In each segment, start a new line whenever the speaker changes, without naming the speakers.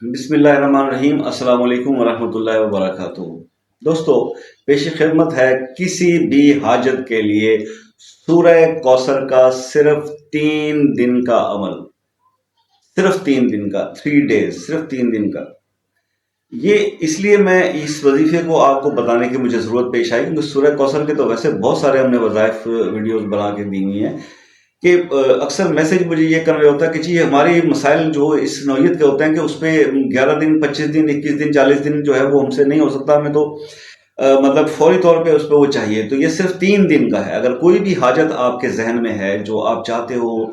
بسم اللہ الرحمن الرحیم۔ السلام علیکم ورحمۃ اللہ وبرکاتہ۔ دوستو، پیش خدمت ہے کسی بھی حاجت کے لیے سورہ کوثر کا صرف 3 دن کا عمل، صرف 3 دن کا، 3 days، صرف 3 دن کا۔ یہ اس لیے میں اس وظیفے کو آپ کو بتانے کی مجھے ضرورت پیش آئی کیونکہ سورہ کوثر کے تو ویسے بہت سارے ہم نے وظائف ویڈیوز بنا کے دی ہوئی ہیں کہ اکثر میسج مجھے یہ کنوے ہوتا ہے کہ جی ہماری مسائل جو اس نوعیت کے ہوتے ہیں کہ اس پہ 11 دن، 25 دن، 21 دن، 40 دن جو ہے وہ ہم سے نہیں ہو سکتا، ہمیں تو مطلب فوری طور پہ اس پہ وہ چاہیے۔ تو یہ صرف 3 دن کا ہے۔ اگر کوئی بھی حاجت آپ کے ذہن میں ہے جو آپ چاہتے ہو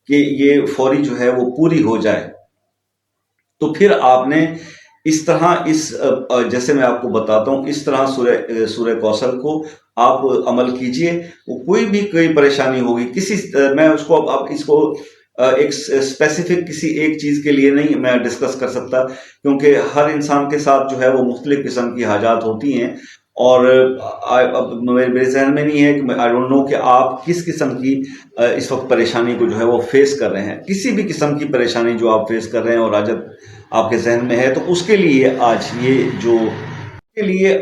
کہ یہ فوری جو ہے وہ پوری ہو جائے، تو پھر آپ نے اس طرح جیسے میں آپ کو بتاتا ہوں اس طرح سورہ کوثر کو آپ عمل کیجئے۔ وہ کوئی پریشانی ہوگی میں اس کو ایک اسپیسیفک کسی ایک چیز کے لیے نہیں میں ڈسکس کر سکتا کیونکہ ہر انسان کے ساتھ جو ہے وہ مختلف قسم کی حاجات ہوتی ہیں، اور اب میرے ذہن میں نہیں ہے کہ آئی ڈونٹ نو کہ آپ کس قسم کی اس وقت پریشانی کو جو ہے وہ فیس کر رہے ہیں۔ کسی بھی قسم کی پریشانی جو آپ فیس کر رہے ہیں اور حاجت آپ کے ذہن میں ہے، تو اس کے لیے آج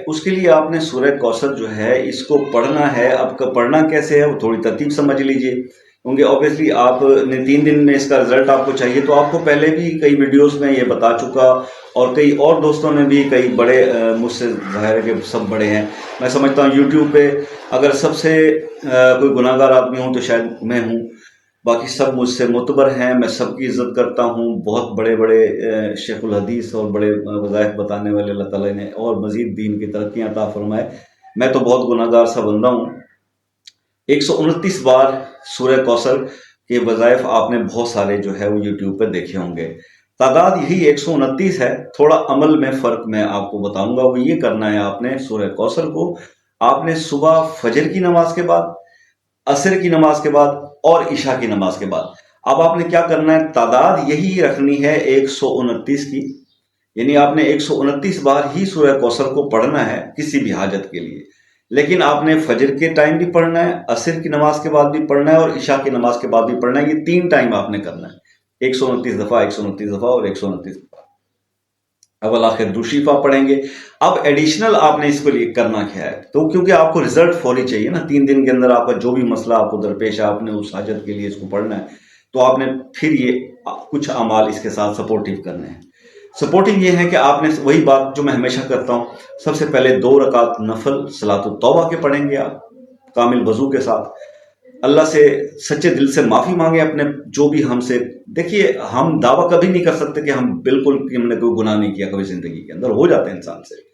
اس کے لیے آپ نے سورہ کوثر جو ہے اس کو پڑھنا ہے۔ اب پڑھنا کیسے ہے وہ تھوڑی ترتیب سمجھ لیجئے، کیونکہ اوبیسلی آپ نے 3 دن میں اس کا رزلٹ آپ کو چاہیے۔ تو آپ کو پہلے بھی کئی ویڈیوز میں یہ بتا چکا، اور کئی اور دوستوں نے بھی، کئی بڑے مجھ سے ظاہر ہے کہ سب بڑے ہیں، میں سمجھتا ہوں یوٹیوب پہ اگر سب سے کوئی گناہ گار آدمی ہوں تو شاید میں ہوں، باقی سب مجھ سے معتبر ہیں، میں سب کی عزت کرتا ہوں۔ بہت بڑے بڑے شیخ الحدیث اور بڑے وظائف بتانے والے اللہ تعالیٰ نے اور مزید دین کی ترقیاں عطا فرمائے۔ میں تو بہت گناہ گار سا بندہ ہوں۔ 129 بار سورہ کوثر کے وظائف آپ نے بہت سارے جو ہے وہ یوٹیوب پہ دیکھے ہوں گے۔ تعداد یہی 129 ہے، تھوڑا عمل میں فرق میں آپ کو بتاؤں گا۔ وہ یہ کرنا ہے آپ نے سورہ کوثر کو آپ نے صبح فجر کی نماز کے بعد، عصر کی نماز کے بعد اور عشاء کی نماز کے بعد، اب آپ نے کیا کرنا ہے، تعداد یہی رکھنی ہے 129 کی، یعنی آپ نے 129 بار ہی سورہ کوثر کو پڑھنا ہے کسی بھی حاجت کے لیے۔ لیکن آپ نے فجر کے ٹائم بھی پڑھنا ہے، عصر کی نماز کے بعد بھی پڑھنا ہے اور عشاء کی نماز کے بعد بھی پڑھنا ہے۔ یہ 3 ٹائم آپ نے کرنا ہے، 129 دفعہ، 129 دفعہ اور 129 دفعہ۔ اول آخر دوشیفہ پڑھیں گے۔ اب ایڈیشنل آپ نے اس کو لیے کرنا کیا ہے، تو کیونکہ آپ کو رزلٹ فوری چاہیے نا، 3 دن کے اندر آپ کا جو بھی مسئلہ آپ کو درپیش ہے، آپ نے اس حاجت کے لیے اس کو پڑھنا ہے، تو آپ نے پھر یہ کچھ اعمال اس کے ساتھ سپورٹیو کرنے ہیں۔ سپورٹنگ یہ ہے کہ آپ نے وہی بات جو میں ہمیشہ کرتا ہوں، سب سے پہلے 2 رکعت نفل صلاۃ التوبہ کے پڑھیں گے آپ کامل وضو کے ساتھ۔ اللہ سے سچے دل سے معافی مانگے اپنے جو بھی ہم سے، دیکھیے ہم دعویٰ کبھی نہیں کر سکتے کہ ہم بالکل ہم نے کوئی گناہ نہیں کیا کبھی زندگی کے اندر، ہو جاتے ہیں انسان سے۔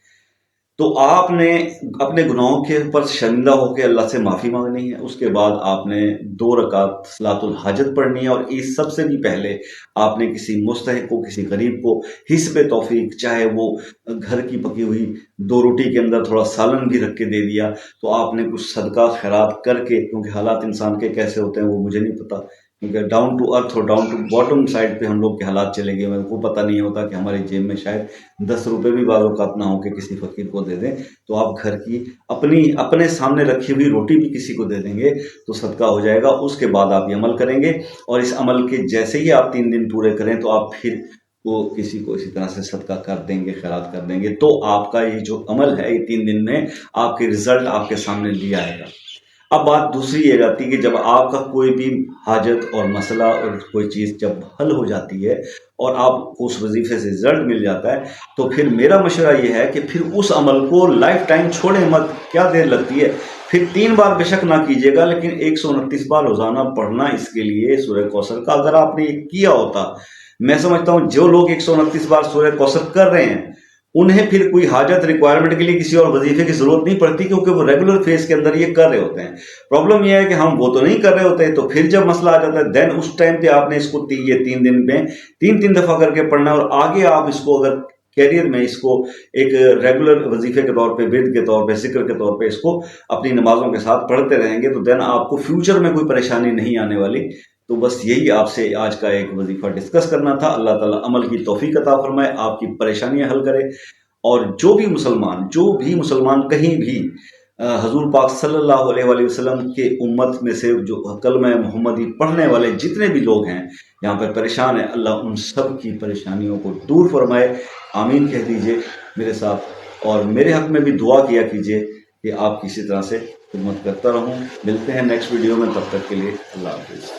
تو آپ نے اپنے گناہوں کے اوپر شرمندہ ہو کے اللہ سے معافی مانگنی ہے۔ اس کے بعد آپ نے 2 رکعت صلاۃ الحاجت پڑھنی ہے، اور اس سب سے بھی پہلے آپ نے کسی مستحق کو، کسی غریب کو حسب توفیق، چاہے وہ گھر کی پکی ہوئی 2 روٹی کے اندر تھوڑا سالن بھی رکھ کے دے دیا، تو آپ نے کچھ صدقہ خیرات کر کے، کیونکہ حالات انسان کے کیسے ہوتے ہیں وہ مجھے نہیں پتا، کیونکہ ڈاؤن ٹو ارتھ اور ڈاؤن ٹو باٹم سائڈ پہ ہم لوگ کے حالات چلے گئے، میرے کو پتہ نہیں ہوتا کہ ہمارے جیب میں شاید 10 روپے بھی بعض اوقات نہ ہو کہ کسی فقیر کو دے دیں، تو آپ گھر کی اپنے سامنے رکھی ہوئی روٹی بھی کسی کو دے دیں گے تو صدقہ ہو جائے گا۔ اس کے بعد آپ یہ عمل کریں گے، اور اس عمل کے جیسے ہی آپ 3 دن پورے کریں تو آپ پھر وہ کسی کو اسی طرح سے صدقہ کر دیں گے، خیرات کر دیں گے، تو آپ کا یہ جو عمل ہے یہ 3 دن میں آپ کے رزلٹ آپ کے سامنے لیا آئے گا۔ اب بات دوسری یہ جاتی ہے کہ جب آپ کا کوئی بھی حاجت اور مسئلہ اور کوئی چیز جب حل ہو جاتی ہے اور آپ کو اس وظیفے سے رزلٹ مل جاتا ہے، تو پھر میرا مشورہ یہ ہے کہ پھر اس عمل کو لائف ٹائم چھوڑیں مت۔ کیا دیر لگتی ہے، پھر 3 بار بے شک نہ کیجیے گا، لیکن 129 بار روزانہ پڑھنا اس کے لیے سورہ کوثر کا۔ اگر آپ نے یہ کیا ہوتا، میں سمجھتا ہوں جو لوگ 129 بار سورہ کوثر کر رہے ہیں انہیں پھر کوئی حاجت ریکوائرمنٹ کے لیے کسی اور وظیفے کی ضرورت نہیں پڑتی، کیونکہ وہ ریگولر فیز کے اندر یہ کر رہے ہوتے ہیں۔ پرابلم یہ ہے کہ ہم وہ تو نہیں کر رہے ہوتے، تو پھر جب مسئلہ آ جاتا ہے دین اس ٹائم پہ آپ نے اس کو یہ 3 دن میں 3 دفعہ کر کے پڑھنا ہے، اور آگے آپ اس کو اگر کیریئر میں اس کو ایک ریگولر وظیفے کے طور پہ، ورد کے طور پہ، ذکر کے طور پہ اس کو اپنی نمازوں کے ساتھ پڑھتے رہیں گے، تو دین آپ کو فیوچر میں کوئی پریشانی نہیں آنے والی۔ تو بس یہی آپ سے آج کا ایک وظیفہ ڈسکس کرنا تھا۔ اللہ تعالیٰ عمل کی توفیق عطا فرمائے، آپ کی پریشانیاں حل کرے، اور جو بھی مسلمان کہیں بھی حضور پاک صلی اللہ علیہ وآلہ وسلم کے امت میں سے جو کلمہ محمدی پڑھنے والے جتنے بھی لوگ ہیں یہاں پر پریشان ہیں، اللہ ان سب کی پریشانیوں کو دور فرمائے. آمین کہہ دیجئے میرے ساتھ، اور میرے حق میں بھی دعا کیا کیجئے کہ آپ کسی طرح سے خدمت کرتا رہوں. ملتے ہیں نیکسٹ ویڈیو میں، تب تک کے لیے اللہ حافظ.